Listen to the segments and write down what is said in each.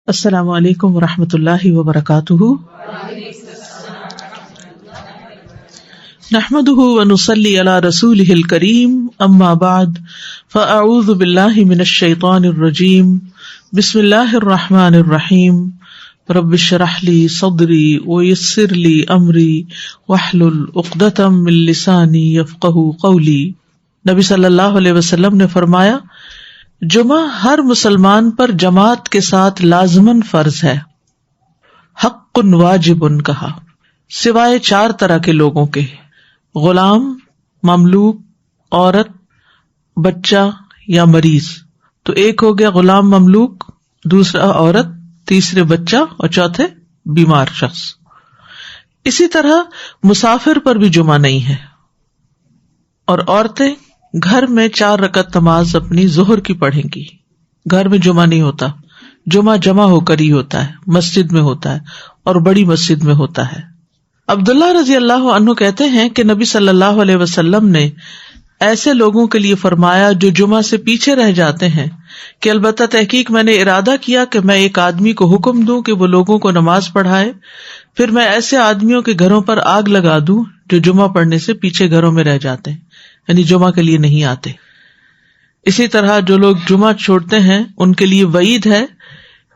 السلام علیکم ورحمۃ اللہ وبرکاتہ۔ نحمده ونصلی علی رسولہ الکریم، اما بعد فاعوذ باللہ من الشیطان الرجیم، بسم اللہ الرحمن الرحیم، رب اشرح لی صدری ویسر لی امری واحلل عقدۃ من لسانی یفقہوا قولی۔ نبی صلی اللہ علیہ وسلم نے فرمایا، جمعہ ہر مسلمان پر جماعت کے ساتھ لازماً فرض ہے، حق واجب کہا، سوائے 4 طرح کے لوگوں کے: غلام، مملوک، عورت، بچہ یا مریض۔ تو ایک ہو گیا غلام مملوک، دوسرا عورت، تیسرے بچہ اور چوتھے بیمار شخص۔ اسی طرح مسافر پر بھی جمعہ نہیں ہے، اور عورتیں گھر میں 4 رکعت نماز اپنی ظہر کی پڑھیں گی۔ گھر میں جمعہ نہیں ہوتا، جمعہ جمع ہو کر ہی ہوتا ہے، مسجد میں ہوتا ہے، اور بڑی مسجد میں ہوتا ہے۔ عبداللہ رضی اللہ عنہ کہتے ہیں کہ نبی صلی اللہ علیہ وسلم نے ایسے لوگوں کے لیے فرمایا جو جمعہ سے پیچھے رہ جاتے ہیں کہ البتہ تحقیق میں نے ارادہ کیا کہ میں ایک آدمی کو حکم دوں کہ وہ لوگوں کو نماز پڑھائے، پھر میں ایسے آدمیوں کے گھروں پر آگ لگا دوں جو جمعہ پڑھنے سے پیچھے گھروں میں رہ جاتے ہیں، یعنی جمعہ کے لیے نہیں آتے۔ اسی طرح جو لوگ جمعہ چھوڑتے ہیں ان کے لیے وعید ہے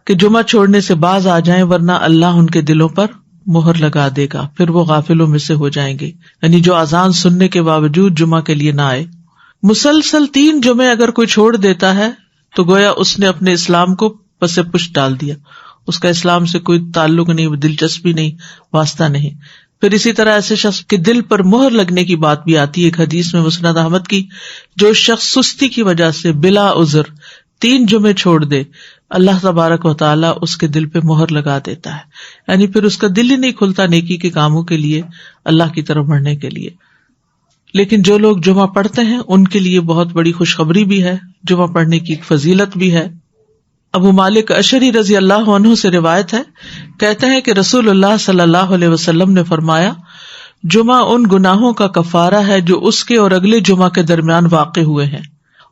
کہ جمعہ چھوڑنے سے باز آ جائیں، ورنہ اللہ ان کے دلوں پر مہر لگا دے گا، پھر وہ غافلوں میں سے ہو جائیں گے، یعنی جو اذان سننے کے باوجود جمعہ کے لیے نہ آئے۔ مسلسل 3 جمعے اگر کوئی چھوڑ دیتا ہے تو گویا اس نے اپنے اسلام کو پس پشت ڈال دیا، اس کا اسلام سے کوئی تعلق نہیں، دلچسپی نہیں، واسطہ نہیں۔ پھر اسی طرح ایسے شخص کے دل پر مہر لگنے کی بات بھی آتی ہے۔ ایک حدیث میں مسند احمد کی، جو شخص سستی کی وجہ سے بلا عذر 3 جمعے چھوڑ دے، اللہ تبارک و تعالیٰ اس کے دل پہ مہر لگا دیتا ہے، یعنی پھر اس کا دل ہی نہیں کھلتا نیکی کے کاموں کے لیے، اللہ کی طرف بڑھنے کے لیے۔ لیکن جو لوگ جمعہ پڑھتے ہیں ان کے لیے بہت بڑی خوشخبری بھی ہے، جمعہ پڑھنے کی ایک فضیلت بھی ہے۔ ابو مالک اشعری رضی اللہ عنہ سے روایت ہے، کہتے ہیں کہ رسول اللہ صلی اللہ علیہ وسلم نے فرمایا، جمعہ ان گناہوں کا کفارہ ہے جو اس کے اور اگلے جمعہ کے درمیان واقع ہوئے ہیں،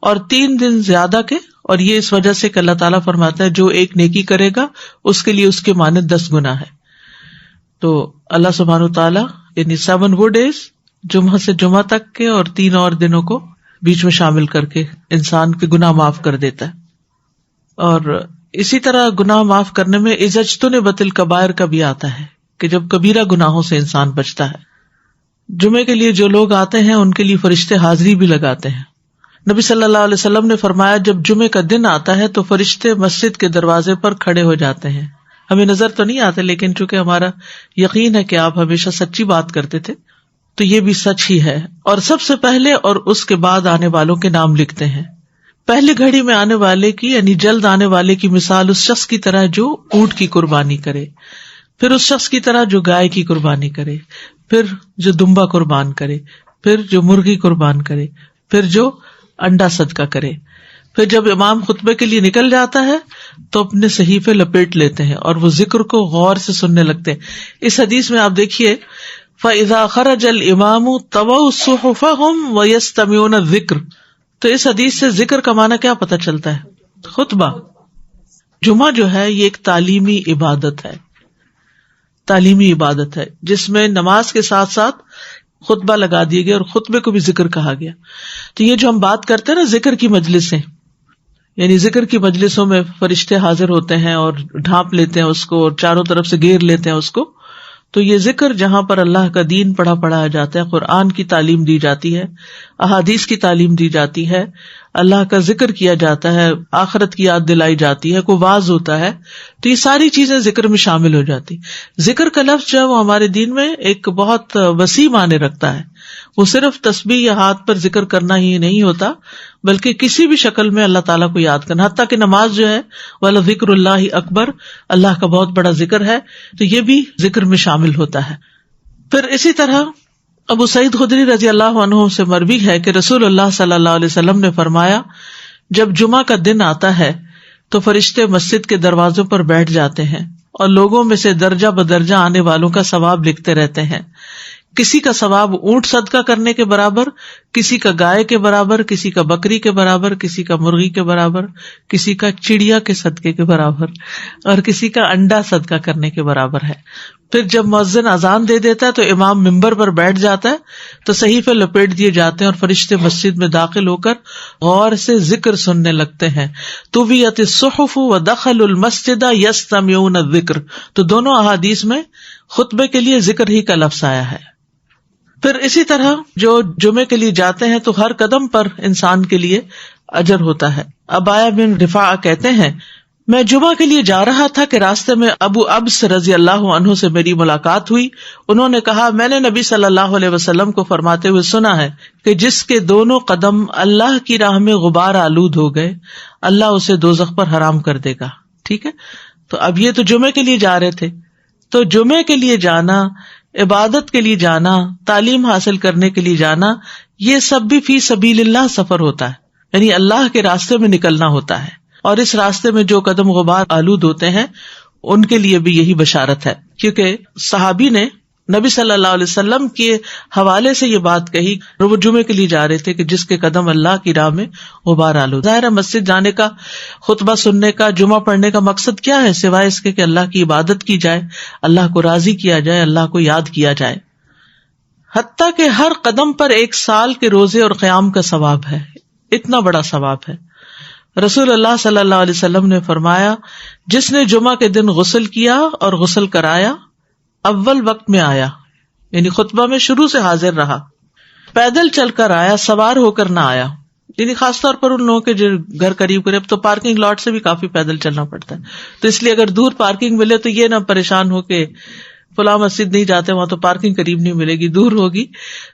اور 3 دن زیادہ کے، اور یہ اس وجہ سے کہ اللہ تعالیٰ فرماتا ہے جو ایک نیکی کرے گا اس کے لیے اس کے مانند 10 گناہ ہے۔ تو اللہ سبحانہ تعالیٰ یعنی 7 وہ ڈیز، جمعہ سے جمعہ تک کے اور 3 اور دنوں کو بیچ میں شامل کر کے انسان کے گناہ معاف کر دیتا ہے۔ اور اسی طرح گناہ معاف کرنے میں اذاجتنبت الکبائر کا بھی آتا ہے کہ جب کبیرہ گناہوں سے انسان بچتا ہے۔ جمعے کے لیے جو لوگ آتے ہیں ان کے لیے فرشتے حاضری بھی لگاتے ہیں۔ نبی صلی اللہ علیہ وسلم نے فرمایا، جب جمعے کا دن آتا ہے تو فرشتے مسجد کے دروازے پر کھڑے ہو جاتے ہیں۔ ہمیں نظر تو نہیں آتے، لیکن چونکہ ہمارا یقین ہے کہ آپ ہمیشہ سچی بات کرتے تھے تو یہ بھی سچ ہی ہے، اور سب سے پہلے اور اس کے بعد آنے والوں کے نام لکھتے ہیں۔ پہلی گھڑی میں آنے والے کی یعنی جلد آنے والے کی مثال اس شخص کی طرح جو اونٹ کی قربانی کرے، پھر اس شخص کی طرح جو گائے کی قربانی کرے، پھر جو دمبا قربان کرے، پھر جو مرغی قربان کرے، پھر جو انڈا صدقہ کرے۔ پھر جب امام خطبے کے لیے نکل جاتا ہے تو اپنے صحیفے لپیٹ لیتے ہیں اور وہ ذکر کو غور سے سننے لگتے ہیں۔ اس حدیث میں آپ دیکھیے، فَإِذَا خَرَجَ الْإِمَامُ طَوَوْا الصُّحُفَهُمْ وَيَسْتَمِعُونَ الذِّكْرَ۔ تو اس حدیث سے ذکر کا معنی کیا پتہ چلتا ہے؟ خطبہ۔ جمعہ جو ہے یہ ایک تعلیمی عبادت ہے، تعلیمی عبادت ہے جس میں نماز کے ساتھ ساتھ خطبہ لگا دیے گئے، اور خطبے کو بھی ذکر کہا گیا۔ تو یہ جو ہم بات کرتے ہیں نا ذکر کی مجلسیں، یعنی ذکر کی مجلسوں میں فرشتے حاضر ہوتے ہیں اور ڈھانپ لیتے ہیں اس کو اور چاروں طرف سے گھیر لیتے ہیں اس کو۔ تو یہ ذکر جہاں پر اللہ کا دین پڑھایا جاتا ہے، قرآن کی تعلیم دی جاتی ہے، احادیث کی تعلیم دی جاتی ہے، اللہ کا ذکر کیا جاتا ہے، آخرت کی یاد دلائی جاتی ہے، کوئی واعظ ہوتا ہے، تو یہ ساری چیزیں ذکر میں شامل ہو جاتی۔ ذکر کا لفظ جو ہے وہ ہمارے دین میں ایک بہت وسیع معنی رکھتا ہے۔ وہ صرف تسبیح یا ہاتھ پر ذکر کرنا ہی نہیں ہوتا، بلکہ کسی بھی شکل میں اللہ تعالیٰ کو یاد کرنا، حتیٰ کہ نماز جو ہے وَلَذِکْرُ اللَّهِ اکبر، اللہ کا بہت بڑا ذکر ہے، تو یہ بھی ذکر میں شامل ہوتا ہے۔ پھر اسی طرح ابو سعید خدری رضی اللہ عنہ سے مروی ہے کہ رسول اللہ صلی اللہ علیہ وسلم نے فرمایا، جب جمعہ کا دن آتا ہے تو فرشتے مسجد کے دروازوں پر بیٹھ جاتے ہیں اور لوگوں میں سے درجہ بدرجہ آنے والوں کا ثواب لکھتے رہتے ہیں۔ کسی کا ثواب اونٹ صدقہ کرنے کے برابر، کسی کا گائے کے برابر، کسی کا بکری کے برابر، کسی کا مرغی کے برابر، کسی کا چڑیا کے صدقے کے برابر، اور کسی کا انڈا صدقہ کرنے کے برابر ہے۔ پھر جب مؤذن اذان دے دیتا ہے تو امام ممبر پر بیٹھ جاتا ہے تو صحیفے لپیٹ دیے جاتے ہیں اور فرشتے مسجد میں داخل ہو کر غور سے ذکر سننے لگتے ہیں۔ طویت الصحف ودخلوا المسجد یستمعون الذکر، تو دونوں احادیث میں خطبے کے لیے ذکر ہی کا لفظ آیا ہے۔ پھر اسی طرح جو جمعے کے لیے جاتے ہیں تو ہر قدم پر انسان کے لیے اجر ہوتا ہے۔ ابایا بن رفاعہ کہتے ہیں، میں جمعہ کے لیے جا رہا تھا کہ راستے میں ابو ابس رضی اللہ عنہ سے میری ملاقات ہوئی۔ انہوں نے کہا، میں نے نبی صلی اللہ علیہ وسلم کو فرماتے ہوئے سنا ہے کہ جس کے دونوں قدم اللہ کی راہ میں غبار آلود ہو گئے، اللہ اسے دوزخ پر حرام کر دے گا۔ ٹھیک ہے، تو اب یہ تو جمعے کے لیے جا رہے تھے، تو جمعے کے لیے جانا، عبادت کے لیے جانا، تعلیم حاصل کرنے کے لیے جانا، یہ سب بھی فی سبیل اللہ سفر ہوتا ہے، یعنی اللہ کے راستے میں نکلنا ہوتا ہے، اور اس راستے میں جو قدم غبار آلود ہوتے ہیں ان کے لیے بھی یہی بشارت ہے، کیونکہ صحابی نے نبی صلی اللہ علیہ وسلم کے حوالے سے یہ بات کہی، وہ جمعے کے لیے جا رہے تھے کہ جس کے قدم اللہ کی راہ میں غبار آلود۔ ظاہر ہے مسجد جانے کا، خطبہ سننے کا، جمعہ پڑھنے کا مقصد کیا ہے سوائے اس کے کہ اللہ کی عبادت کی جائے، اللہ کو راضی کیا جائے، اللہ کو یاد کیا جائے۔ حتیٰ کہ ہر قدم پر 1 سال کے روزے اور قیام کا ثواب ہے، اتنا بڑا ثواب ہے۔ رسول اللہ صلی اللہ علیہ وسلم نے فرمایا، جس نے جمعہ کے دن غسل کیا اور غسل کرایا، اول وقت میں آیا، یعنی خطبہ میں شروع سے حاضر رہا، پیدل چل کر آیا، سوار ہو کر نہ آیا، یعنی خاص طور پر ان لوگوں کے جو گھر قریب قریب، تو پارکنگ لاٹ سے بھی کافی پیدل چلنا پڑتا ہے، تو اس لیے اگر دور پارکنگ ملے تو یہ نہ پریشان ہو کہ فلاں مسجد نہیں جاتے، وہاں تو پارکنگ قریب نہیں ملے گی، دور ہوگی،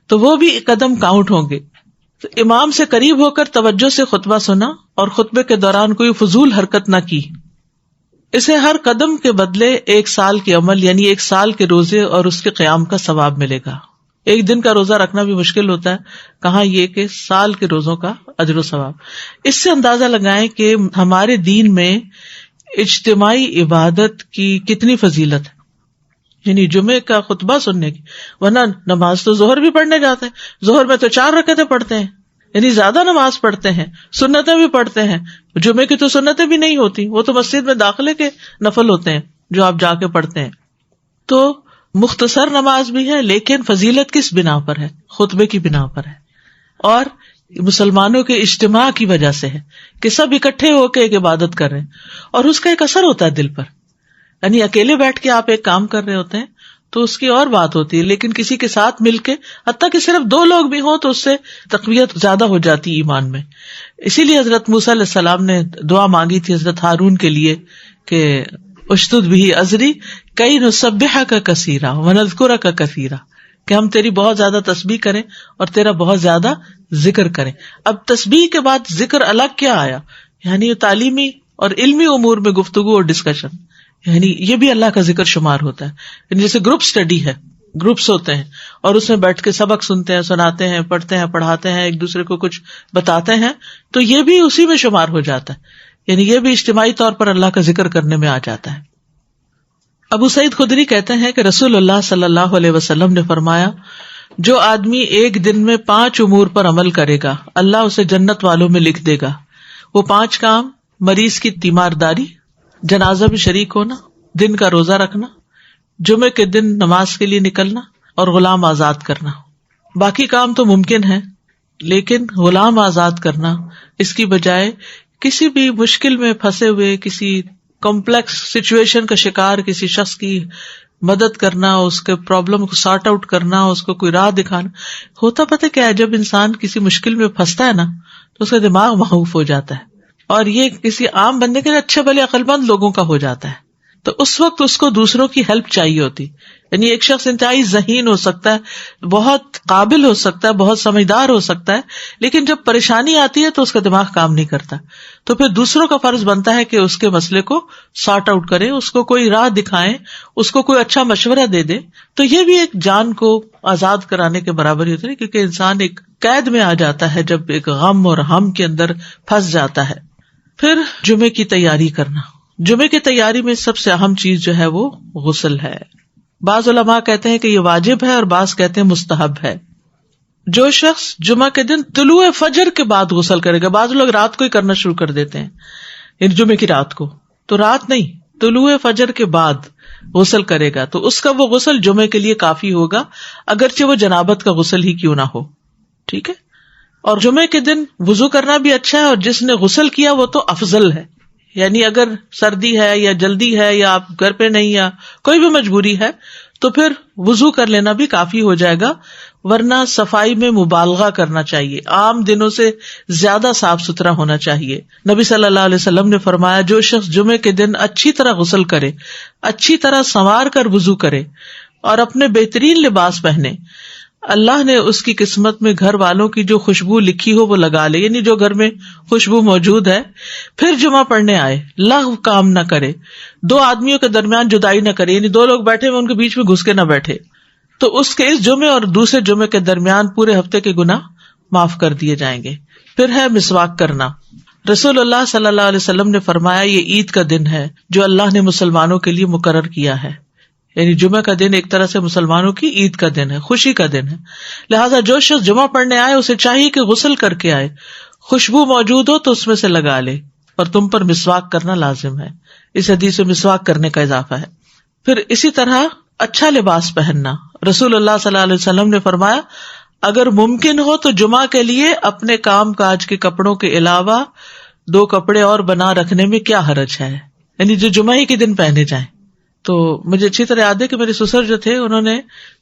تو وہ بھی قدم کاؤنٹ ہوں گے۔ تو امام سے قریب ہو کر توجہ سے خطبہ سنا اور خطبے کے دوران کوئی فضول حرکت نہ کی، اسے ہر قدم کے بدلے 1 سال کے عمل، یعنی 1 سال کے روزے اور اس کے قیام کا ثواب ملے گا۔ 1 دن کا روزہ رکھنا بھی مشکل ہوتا ہے، کہاں یہ کہ سال کے روزوں کا اجر و ثواب۔ اس سے اندازہ لگائیں کہ ہمارے دین میں اجتماعی عبادت کی کتنی فضیلت ہے، یعنی جمعے کا خطبہ سننے کی، ورنہ نماز تو ظہر بھی پڑھنے جاتے ہیں، ظہر میں تو 4 رکعتیں پڑھتے ہیں، یعنی زیادہ نماز پڑھتے ہیں، سنتیں بھی پڑھتے ہیں، جمعے کی تو سنتیں بھی نہیں ہوتی، وہ تو مسجد میں داخلے کے نفل ہوتے ہیں جو آپ جا کے پڑھتے ہیں۔ تو مختصر نماز بھی ہے، لیکن فضیلت کس بنا پر ہے؟ خطبے کی بنا پر ہے، اور مسلمانوں کے اجتماع کی وجہ سے ہے کہ سب اکٹھے ہو کے ایک عبادت کر رہے ہیں، اور اس کا ایک اثر ہوتا ہے دل پر، یعنی اکیلے بیٹھ کے آپ ایک کام کر رہے ہوتے ہیں تو اس کی اور بات ہوتی ہے، لیکن کسی کے ساتھ مل کے، حتیٰ کہ صرف 2 لوگ بھی ہوں تو اس سے تقویت زیادہ ہو جاتی ایمان میں۔ اسی لیے حضرت موسیٰ علیہ السلام نے دعا مانگی تھی حضرت ہارون کے لیے کہ اشدد بہ ازری کئی نسبحک کثیرا ونذکرک کثیرا، کہ ہم تیری بہت زیادہ تسبیح کریں اور تیرا بہت زیادہ ذکر کریں۔ اب تسبیح کے بعد ذکر الگ کیا آیا؟ یعنی تعلیمی اور علمی امور میں گفتگو اور ڈسکشن، یعنی یہ بھی اللہ کا ذکر شمار ہوتا ہے، یعنی جیسے گروپ سٹڈی ہے، گروپس ہوتے ہیں اور اس میں بیٹھ کے سبق سنتے ہیں، سناتے ہیں، پڑھتے ہیں، پڑھاتے ہیں، ایک دوسرے کو کچھ بتاتے ہیں، تو یہ بھی اسی میں شمار ہو جاتا ہے، یعنی یہ بھی اجتماعی طور پر اللہ کا ذکر کرنے میں آ جاتا ہے۔ ابو سعید خدری کہتے ہیں کہ رسول اللہ صلی اللہ علیہ وسلم نے فرمایا، جو آدمی ایک دن میں 5 امور پر عمل کرے گا، اللہ اسے جنت والوں میں لکھ دے گا۔ وہ 5 کام: مریض کی تیمارداری، جنازہ میں شریک ہونا، دن کا روزہ رکھنا، جمعے کے دن نماز کے لیے نکلنا، اور غلام آزاد کرنا۔ باقی کام تو ممکن ہے، لیکن غلام آزاد کرنا، اس کی بجائے کسی بھی مشکل میں پھنسے ہوئے، کسی کمپلیکس سچویشن کا شکار کسی شخص کی مدد کرنا، اس کے پرابلم کو سارٹ آؤٹ کرنا، اس کو کوئی راہ دکھانا۔ ہوتا پتہ کیا ہے، جب انسان کسی مشکل میں پھنستا ہے نا تو اس کا دماغ محوف ہو جاتا ہے، اور یہ کسی عام بندے کے اچھے بھلے عقل مند لوگوں کا ہو جاتا ہے، تو اس وقت اس کو دوسروں کی ہیلپ چاہیے ہوتی۔ یعنی ایک شخص انتہائی ذہین ہو سکتا ہے، بہت قابل ہو سکتا ہے، بہت سمجھدار ہو سکتا ہے، لیکن جب پریشانی آتی ہے تو اس کا دماغ کام نہیں کرتا، تو پھر دوسروں کا فرض بنتا ہے کہ اس کے مسئلے کو سارٹ آؤٹ کریں، اس کو کوئی راہ دکھائیں، اس کو کوئی اچھا مشورہ دے دیں۔ تو یہ بھی ایک جان کو آزاد کرانے کے برابر ہی ہوتا ہے، کیونکہ انسان ایک قید میں آ جاتا ہے جب ایک غم اور ہم کے اندر پھنس جاتا ہے۔ پھر جمعے کی تیاری کرنا، جمعے کی تیاری میں سب سے اہم چیز جو ہے وہ غسل ہے۔ بعض علماء کہتے ہیں کہ یہ واجب ہے اور بعض کہتے ہیں مستحب ہے. جو شخص جمعہ کے دن طلوع فجر کے بعد غسل کرے گا، بعض لوگ رات کو ہی کرنا شروع کر دیتے ہیں، یعنی جمعے کی رات کو، تو رات نہیں، طلوع فجر کے بعد غسل کرے گا تو اس کا وہ غسل جمعے کے لیے کافی ہوگا، اگرچہ وہ جنابت کا غسل ہی کیوں نہ ہو. ٹھیک ہے. اور جمعے کے دن وضو کرنا بھی اچھا ہے، اور جس نے غسل کیا وہ تو افضل ہے. یعنی اگر سردی ہے یا جلدی ہے یا آپ گھر پہ نہیں یا کوئی بھی مجبوری ہے تو پھر وضو کر لینا بھی کافی ہو جائے گا، ورنہ صفائی میں مبالغہ کرنا چاہیے، عام دنوں سے زیادہ صاف ستھرا ہونا چاہیے. نبی صلی اللہ علیہ وسلم نے فرمایا جو شخص جمعے کے دن اچھی طرح غسل کرے، اچھی طرح سنوار کر وضو کرے اور اپنے بہترین لباس پہنے، اللہ نے اس کی قسمت میں گھر والوں کی جو خوشبو لکھی ہو وہ لگا لے، یعنی جو گھر میں خوشبو موجود ہے. پھر جمعہ پڑھنے آئے، لغو کام نہ کرے، دو آدمیوں کے درمیان جدائی نہ کرے، یعنی دو لوگ بیٹھے ہوئے ان کے بیچ میں گھس کے نہ بیٹھے، تو اس کے اس جمعے اور دوسرے جمعے کے درمیان پورے ہفتے کے گناہ معاف کر دیے جائیں گے. پھر ہے مسواک کرنا. رسول اللہ صلی اللہ علیہ وسلم نے فرمایا یہ عید کا دن ہے جو اللہ نے مسلمانوں کے لیے مقرر کیا ہے، یعنی جمعہ کا دن ایک طرح سے مسلمانوں کی عید کا دن ہے، خوشی کا دن ہے. لہٰذا جو شخص جمعہ پڑھنے آئے اسے چاہیے کہ غسل کر کے آئے، خوشبو موجود ہو تو اس میں سے لگا لے، اور تم پر مسواک کرنا لازم ہے. اس حدیث میں مسواک کرنے کا اضافہ ہے. پھر اسی طرح اچھا لباس پہننا. رسول اللہ صلی اللہ علیہ وسلم نے فرمایا اگر ممکن ہو تو جمعہ کے لیے اپنے کام کاج کے کپڑوں کے علاوہ 2 کپڑے اور بنا رکھنے میں کیا حرج ہے، یعنی جو جمعہ ہی کے دن پہنے جائیں. تو مجھے اچھی طرح یاد ہے کہ میرے سسر جو تھے انہوں نے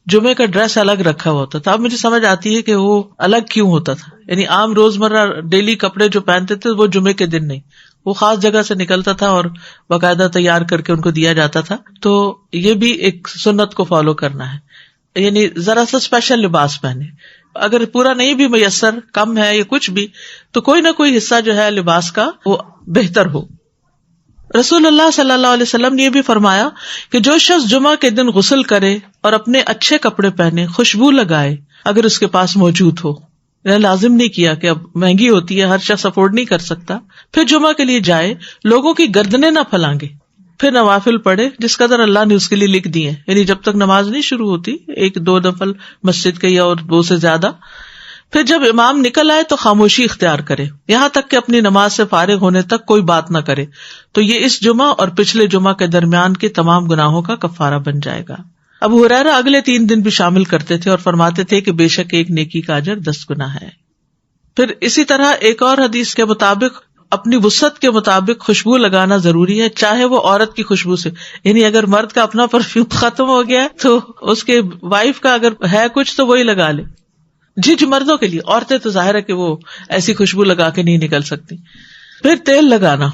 جمعے کا ڈریس الگ رکھا ہوا ہوتا تھا. اب مجھے سمجھ آتی ہے کہ وہ الگ کیوں ہوتا تھا، یعنی عام روزمرہ ڈیلی کپڑے جو پہنتے تھے وہ جمعے کے دن نہیں، وہ خاص جگہ سے نکلتا تھا اور باقاعدہ تیار کر کے ان کو دیا جاتا تھا. تو یہ بھی ایک سنت کو فالو کرنا ہے، یعنی ذرا سا اسپیشل لباس پہنے. اگر پورا نہیں بھی میسر، کم ہے یا کچھ بھی، تو کوئی نہ کوئی حصہ جو ہے لباس کا وہ بہتر ہو. رسول اللہ صلی اللہ علیہ وسلم نے یہ بھی فرمایا کہ جو شخص جمعہ کے دن غسل کرے اور اپنے اچھے کپڑے پہنے، خوشبو لگائے اگر اس کے پاس موجود ہو، لازم نہیں کیا کہ اب مہنگی ہوتی ہے ہر شخص افورڈ نہیں کر سکتا، پھر جمعہ کے لیے جائے، لوگوں کی گردنیں نہ پھلانگے، پھر نوافل پڑھے جس قدر اللہ نے اس کے لیے لکھ دی ہے، یعنی جب تک نماز نہیں شروع ہوتی 1-2 نفل مسجد کے یا اور 2 سے زیادہ. پھر جب امام نکل آئے تو خاموشی اختیار کرے یہاں تک کہ اپنی نماز سے فارغ ہونے تک کوئی بات نہ کرے، تو یہ اس جمعہ اور پچھلے جمعہ کے درمیان کے تمام گناہوں کا کفارہ بن جائے گا. ابو ہریرہ اگلے 3 دن بھی شامل کرتے تھے اور فرماتے تھے کہ بے شک ایک نیکی کا اجر 10 گنا ہے. پھر اسی طرح ایک اور حدیث کے مطابق اپنی وسعت کے مطابق خوشبو لگانا ضروری ہے، چاہے وہ عورت کی خوشبو سے، یعنی اگر مرد کا اپنا پرفیوم ختم ہو گیا تو اس کے وائف کا اگر ہے کچھ تو وہی لگا لے. جی مردوں کے لیے، عورتیں تو ظاہر ہے کہ وہ ایسی خوشبو لگا کے نہیں نکل سکتی. پھر تیل لگانا،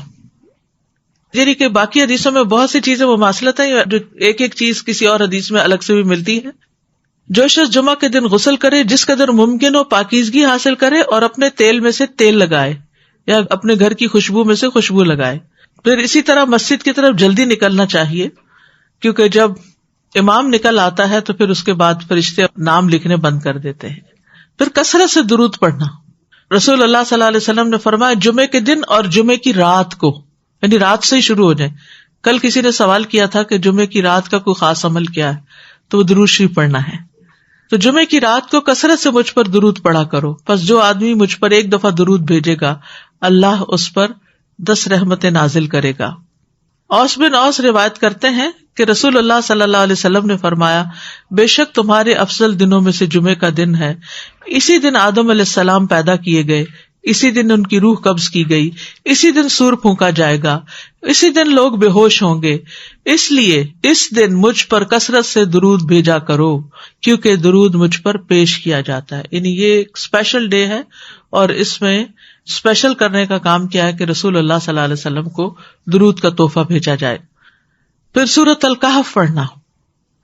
یعنی کہ باقی حدیثوں میں بہت سی چیزیں مماثلت ہیں، جو ایک ایک چیز کسی اور حدیث میں الگ سے بھی ملتی ہے. جو شخص جمعہ کے دن غسل کرے جس قدر ممکن ہو پاکیزگی حاصل کرے اور اپنے تیل میں سے تیل لگائے یا اپنے گھر کی خوشبو میں سے خوشبو لگائے. پھر اسی طرح مسجد کی طرف جلدی نکلنا چاہیے، کیونکہ جب امام نکل آتا ہے تو پھر اس کے بعد فرشتے نام لکھنے بند کر دیتے ہیں. پھر کثرت سے درود پڑھنا. رسول اللہ صلی اللہ علیہ وسلم نے فرمایا جمعے کے دن اور جمعے کی رات کو، یعنی رات سے ہی شروع ہو جائے. کل کسی نے سوال کیا تھا کہ جمعے کی رات کا کوئی خاص عمل کیا ہے، تو وہ درود شریف پڑھنا ہے. تو جمعے کی رات کو کثرت سے مجھ پر درود پڑھا کرو، پس جو آدمی مجھ پر 1 دفعہ درود بھیجے گا اللہ اس پر 10 رحمتیں نازل کرے گا. اوس بن اوس روایت کرتے ہیں کہ رسول اللہ صلی اللہ علیہ وسلم نے فرمایا بے شک تمہارے افضل دنوں میں سے جمعے کا دن ہے. اسی دن آدم علیہ السلام پیدا کیے گئے، اسی دن ان کی روح قبض کی گئی، اسی دن سور پھونکا جائے گا، اسی دن لوگ بے ہوش ہوں گے. اس لیے اس دن مجھ پر کثرت سے درود بھیجا کرو، کیونکہ درود مجھ پر پیش کیا جاتا ہے. یعنی یہ ایک اسپیشل ڈے ہے، اور اس میں اسپیشل کرنے کا کام کیا ہے کہ رسول اللہ صلی اللہ علیہ وسلم کو درود کا تحفہ بھیجا جائے. پھر سورۃ الکہف پڑھنا.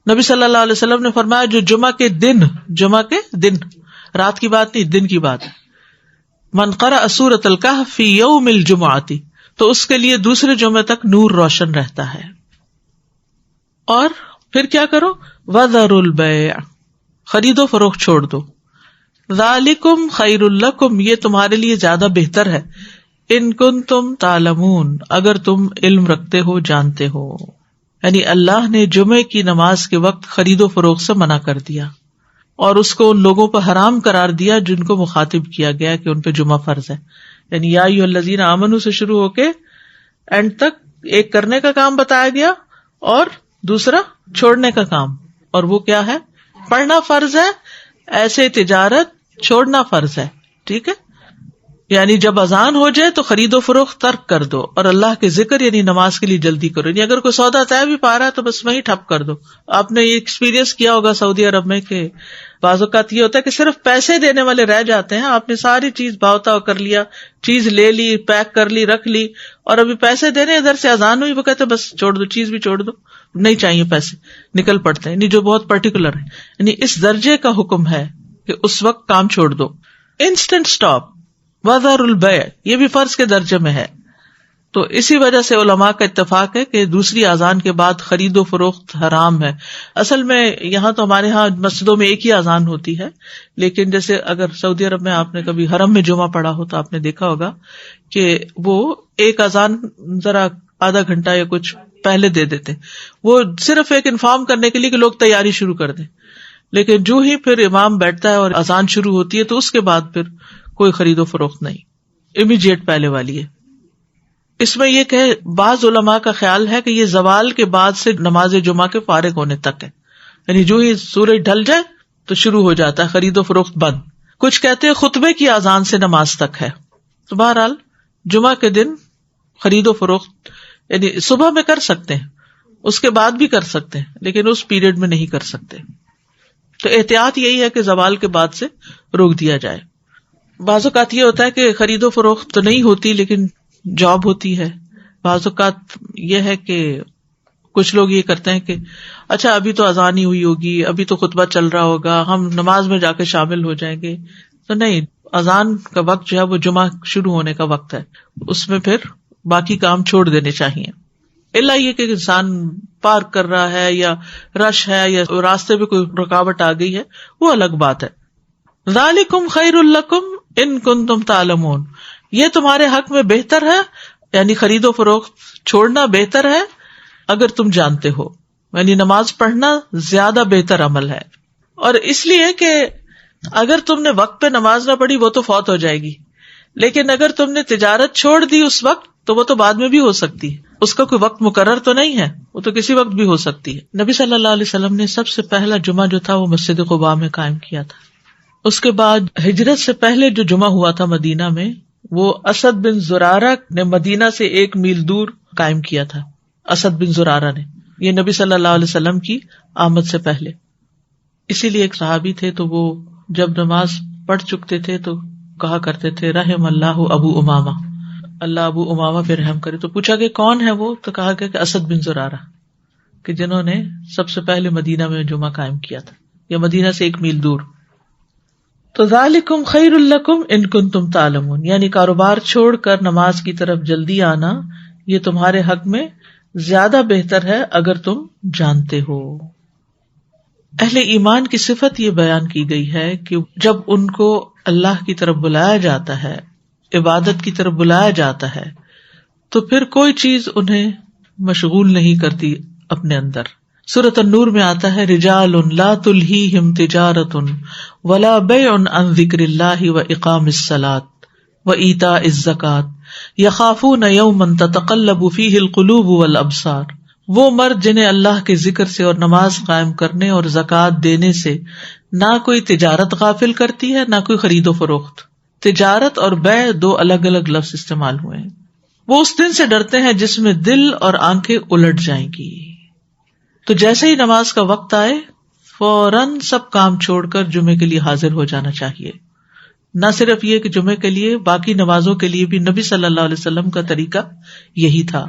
نبی صلی اللہ علیہ وسلم نے فرمایا جو جمعہ کے دن رات کی بات نہیں، دن کی بات ہے، من قرأ سورۃ الکہف فی یوم الجمعۃ، تو اس کے لیے دوسرے جمعے تک نور روشن رہتا ہے. اور پھر کیا کرو، وذروا البیع، خرید و فروخت چھوڑ دو. ذالکم خیر لکم، یہ تمہارے لیے زیادہ بہتر ہے، ان کنتم تعلمون، اگر تم علم رکھتے ہو، جانتے ہو. یعنی اللہ نے جمعے کی نماز کے وقت خرید و فروخت سے منع کر دیا اور اس کو ان لوگوں پر حرام قرار دیا جن کو مخاطب کیا گیا کہ ان پہ جمعہ فرض ہے. یعنی یا ایھا الذین آمنوا سے شروع ہو کے اینڈ تک ایک کرنے کا کام بتایا گیا اور دوسرا چھوڑنے کا کام. اور وہ کیا ہے؟ پڑھنا فرض ہے، ایسے تجارت چھوڑنا فرض ہے. ٹھیک ہے، یعنی جب اذان ہو جائے تو خرید و فروخت ترک کر دو اور اللہ کے ذکر یعنی نماز کے لیے جلدی کرو. یعنی اگر کوئی سودا طے بھی پا رہا ہے تو بس وہیں ٹھپ کر دو. آپ نے یہ ایکسپیرینس کیا ہوگا سعودی عرب میں کہ بعض اوقات یہ ہوتا ہے کہ صرف پیسے دینے والے رہ جاتے ہیں. آپ نے ساری چیز بھاؤ تاؤ کر لیا، چیز لے لی، پیک کر لی، رکھ لی، اور ابھی پیسے دینے ادھر سے اذان ہوئی، وہ کہتے بس چھوڑ دو، چیز بھی چھوڑ دو، نہیں چاہیے پیسے، نکل پڑتے ہیں. یعنی جو بہت پرٹیکولر ہے، یعنی اس درجے کا حکم ہے کہ اس وقت کام چھوڑ دو. انسٹنٹ اسٹاپ، وذر البیع، یہ بھی فرض کے درجے میں ہے. تو اسی وجہ سے علماء کا اتفاق ہے کہ دوسری اذان کے بعد خرید و فروخت حرام ہے. اصل میں یہاں تو ہمارے ہاں مسجدوں میں ایک ہی اذان ہوتی ہے، لیکن جیسے اگر سعودی عرب میں آپ نے کبھی حرم میں جمعہ پڑھا ہو تو آپ نے دیکھا ہوگا کہ وہ ایک اذان ذرا آدھا گھنٹہ یا کچھ پہلے دے دیتے، وہ صرف ایک انفارم کرنے کے لیے کہ لوگ تیاری شروع کر دیں. لیکن جو ہی پھر امام بیٹھتا ہے اور اذان شروع ہوتی ہے تو اس کے بعد پھر کوئی خرید و فروخت نہیں، امیڈیٹ پہلے والی ہے. اس میں یہ کہ بعض علماء کا خیال ہے کہ یہ زوال کے بعد سے نماز جمعہ کے فارغ ہونے تک ہے، یعنی جو ہی سورج ڈھل جائے تو شروع ہو جاتا ہے خرید و فروخت بند. کچھ کہتے ہیں خطبے کی اذان سے نماز تک ہے. تو بہرحال جمعہ کے دن خرید و فروخت یعنی صبح میں کر سکتے ہیں، اس کے بعد بھی کر سکتے ہیں، لیکن اس پیریڈ میں نہیں کر سکتے. تو احتیاط یہی ہے کہ زوال کے بعد سے روک دیا جائے. بعض اوقات یہ ہوتا ہے کہ خرید و فروخت تو نہیں ہوتی لیکن جاب ہوتی ہے. بعض اوقات یہ ہے کہ کچھ لوگ یہ کرتے ہیں کہ اچھا ابھی تو اذان ہی ہوئی ہوگی، ابھی تو خطبہ چل رہا ہوگا، ہم نماز میں جا کے شامل ہو جائیں گے. تو نہیں، اذان کا وقت جو ہے وہ جمعہ شروع ہونے کا وقت ہے، اس میں پھر باقی کام چھوڑ دینے چاہیے. الا یہ کہ انسان پارک کر رہا ہے یا رش ہے یا راستے پہ کوئی رکاوٹ آ گئی ہے، وہ الگ بات ہے. ذالکم خیر لکم ان کنتم تعلمون، یہ تمہارے حق میں بہتر ہے، یعنی خرید و فروخت چھوڑنا بہتر ہے اگر تم جانتے ہو. یعنی نماز پڑھنا زیادہ بہتر عمل ہے. اور اس لیے کہ اگر تم نے وقت پہ نماز نہ پڑھی وہ تو فوت ہو جائے گی، لیکن اگر تم نے تجارت چھوڑ دی اس وقت تو وہ تو بعد میں بھی ہو سکتی ہے، اس کا کوئی وقت مقرر تو نہیں ہے، وہ تو کسی وقت بھی ہو سکتی ہے. نبی صلی اللہ علیہ وسلم نے سب سے پہلا جمعہ جو تھا وہ مسجد قباء میں قائم کیا تھا. اس کے بعد ہجرت سے پہلے جو جمعہ ہوا تھا مدینہ میں وہ اسد بن زرارہ نے مدینہ سے 1 میل دور قائم کیا تھا. اسد بن زرارہ نے، یہ نبی صلی اللہ علیہ وسلم کی آمد سے پہلے. اسی لیے ایک صحابی تھے تو وہ جب نماز پڑھ چکتے تھے تو کہا کرتے تھے رحم اللہ ابو امامہ، اللہ ابو امامہ پہ رحم کرے. تو پوچھا کہ کون ہے وہ، تو کہا کہ اسد بن زرارہ، کہ جنہوں نے سب سے پہلے مدینہ میں جمعہ قائم کیا تھا، یا مدینہ سے 1 میل دور. تو ذالکم خیر لکم ان کنتم تعلمون، یعنی کاروبار چھوڑ کر نماز کی طرف جلدی آنا یہ تمہارے حق میں زیادہ بہتر ہے اگر تم جانتے ہو. اہل ایمان کی صفت یہ بیان کی گئی ہے کہ جب ان کو اللہ کی طرف بلایا جاتا ہے، عبادت کی طرف بلایا جاتا ہے، تو پھر کوئی چیز انہیں مشغول نہیں کرتی اپنے اندر. سورۃ النور میں آتا ہے رجال لا تلہیہم تجارۃ ولا بیع عن ذکر اللہ واقام الصلاۃ وایتاء الزکاۃ یخافون یوما تتقلب فیہ القلوب والابصار. وہ مرد جنہیں اللہ کے ذکر سے اور نماز قائم کرنے اور زکوٰۃ دینے سے نہ کوئی تجارت غافل کرتی ہے نہ کوئی خرید و فروخت. تجارت اور بیع 2 الگ الگ لفظ استعمال ہوئے ہیں. وہ اس دن سے ڈرتے ہیں جس میں دل اور آنکھیں الٹ جائیں گی. تو جیسے ہی نماز کا وقت آئے فوراً سب کام چھوڑ کر جمعے کے لیے حاضر ہو جانا چاہیے. نہ صرف یہ کہ جمعے کے لیے، باقی نمازوں کے لیے بھی نبی صلی اللہ علیہ وسلم کا طریقہ یہی تھا.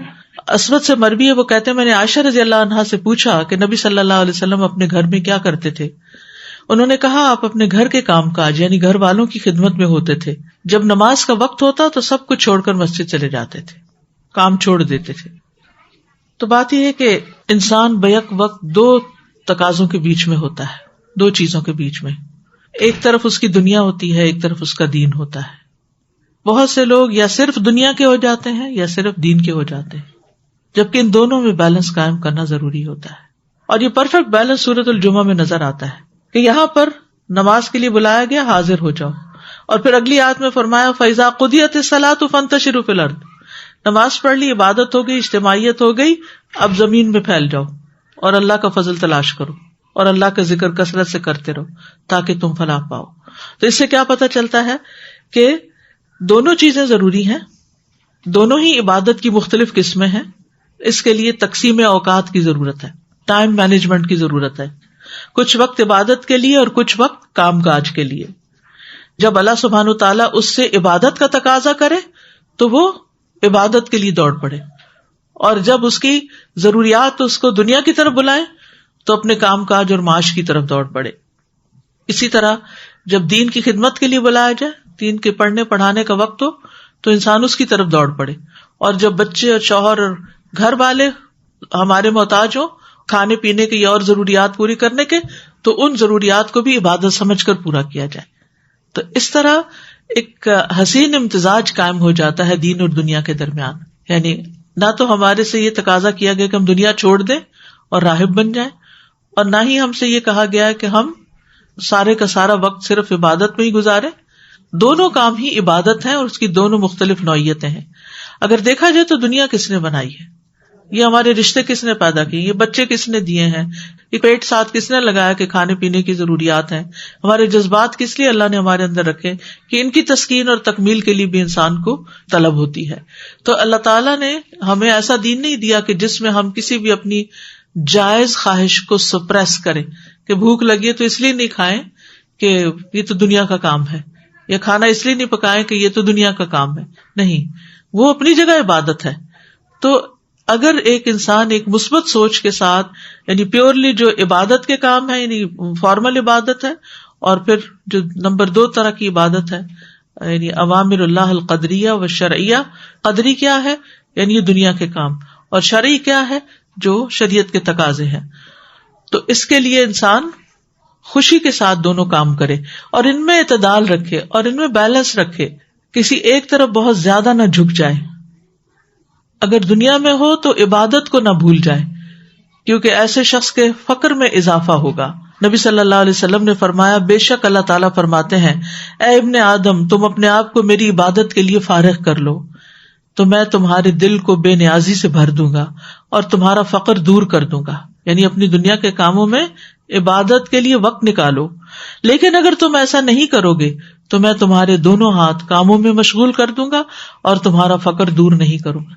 اسود سے مروی ہے، وہ کہتے ہیں میں نے عائشہ رضی اللہ عنہا سے پوچھا کہ نبی صلی اللہ علیہ وسلم اپنے گھر میں کیا کرتے تھے. انہوں نے کہا آپ اپنے گھر کے کام کاج یعنی گھر والوں کی خدمت میں ہوتے تھے. جب نماز کا وقت ہوتا تو سب کچھ چھوڑ کر مسجد چلے جاتے تھے، کام چھوڑ دیتے تھے. تو بات یہ ہے کہ انسان بیک وقت 2 تقاضوں کے بیچ میں ہوتا ہے، 2 چیزوں کے بیچ میں. ایک طرف اس کی دنیا ہوتی ہے، ایک طرف اس کا دین ہوتا ہے. بہت سے لوگ یا صرف دنیا کے ہو جاتے ہیں یا صرف دین کے ہو جاتے ہیں. جبکہ ان دونوں میں بیلنس قائم کرنا ضروری ہوتا ہے. اور یہ پرفیکٹ بیلنس سورۃ الجمعہ میں نظر آتا ہے کہ یہاں پر نماز کے لیے بلایا گیا، حاضر ہو جاؤ، اور پھر اگلی آیت میں فرمایا فَإِذَا قُضِيَتِ الصَّلَاةُ فَانتَشِرُوا فِي الْأَرْضِ. نماز پڑھ لی، عبادت ہو گئی، اجتماعیت ہو گئی، اب زمین میں پھیل جاؤ اور اللہ کا فضل تلاش کرو اور اللہ کا ذکر کثرت سے کرتے رہو تاکہ تم فلاح پاؤ. تو اس سے کیا پتہ چلتا ہے کہ دونوں چیزیں ضروری ہیں، دونوں ہی عبادت کی مختلف قسمیں ہیں. اس کے لیے تقسیم اوقات کی ضرورت ہے، ٹائم مینجمنٹ کی ضرورت ہے. کچھ وقت عبادت کے لیے اور کچھ وقت کام کاج کے لیے. جب اللہ سبحانہ وتعالیٰ اس سے عبادت کا تقاضا کرے تو وہ عبادت کے لیے دوڑ پڑے، اور جب اس کی ضروریات اس کو دنیا کی طرف بلائیں تو اپنے کام کاج اور معاش کی طرف دوڑ پڑے. اسی طرح جب دین کی خدمت کے لیے بلایا جائے، دین کے پڑھنے پڑھانے کا وقت ہو تو انسان اس کی طرف دوڑ پڑے. اور جب بچے اور شوہر اور گھر والے ہمارے محتاج ہوں کھانے پینے کی اور ضروریات پوری کرنے کے، تو ان ضروریات کو بھی عبادت سمجھ کر پورا کیا جائے. تو اس طرح ایک حسین امتزاج قائم ہو جاتا ہے دین اور دنیا کے درمیان. یعنی نہ تو ہمارے سے یہ تقاضا کیا گیا کہ ہم دنیا چھوڑ دیں اور راہب بن جائیں، اور نہ ہی ہم سے یہ کہا گیا ہے کہ ہم سارے کا سارا وقت صرف عبادت میں ہی گزارے. دونوں کام ہی عبادت ہیں اور اس کی دونوں مختلف نوعیتیں ہیں. اگر دیکھا جائے تو دنیا کس نے بنائی ہے، یہ ہمارے رشتے کس نے پیدا کیے، یہ بچے کس نے دیے ہیں، یہ پیٹ ساتھ کس نے لگایا کہ کھانے پینے کی ضروریات ہیں، ہمارے جذبات کس لیے اللہ نے ہمارے اندر رکھے کہ ان کی تسکین اور تکمیل کے لیے بھی انسان کو طلب ہوتی ہے. تو اللہ تعالیٰ نے ہمیں ایسا دین نہیں دیا کہ جس میں ہم کسی بھی اپنی جائز خواہش کو سپریس کریں کہ بھوک لگی ہے تو اس لیے نہیں کھائیں کہ یہ تو دنیا کا کام ہے، یا کھانا اس لیے نہیں پکائیں کہ یہ تو دنیا کا کام ہے. نہیں، وہ اپنی جگہ عبادت ہے. تو اگر ایک انسان ایک مثبت سوچ کے ساتھ، یعنی پیورلی جو عبادت کے کام ہے، یعنی فارمل عبادت ہے، اور پھر جو نمبر 2 طرح کی عبادت ہے، یعنی اوامر اللہ القدریہ و شرعیہ. قدری کیا ہے؟ یعنی یہ دنیا کے کام، اور شرعی کیا ہے؟ جو شریعت کے تقاضے ہیں. تو اس کے لیے انسان خوشی کے ساتھ دونوں کام کرے اور ان میں اعتدال رکھے اور ان میں بیلنس رکھے، کسی ایک طرف بہت زیادہ نہ جھک جائے. اگر دنیا میں ہو تو عبادت کو نہ بھول جائے، کیونکہ ایسے شخص کے فقر میں اضافہ ہوگا. نبی صلی اللہ علیہ وسلم نے فرمایا، بے شک اللہ تعالیٰ فرماتے ہیں، اے ابن آدم، تم اپنے آپ کو میری عبادت کے لیے فارغ کر لو تو میں تمہارے دل کو بے نیازی سے بھر دوں گا اور تمہارا فقر دور کر دوں گا. یعنی اپنی دنیا کے کاموں میں عبادت کے لیے وقت نکالو. لیکن اگر تم ایسا نہیں کرو گے تو میں تمہارے دونوں ہاتھ کاموں میں مشغول کر دوں گا اور تمہارا فقر دور نہیں کروں گا.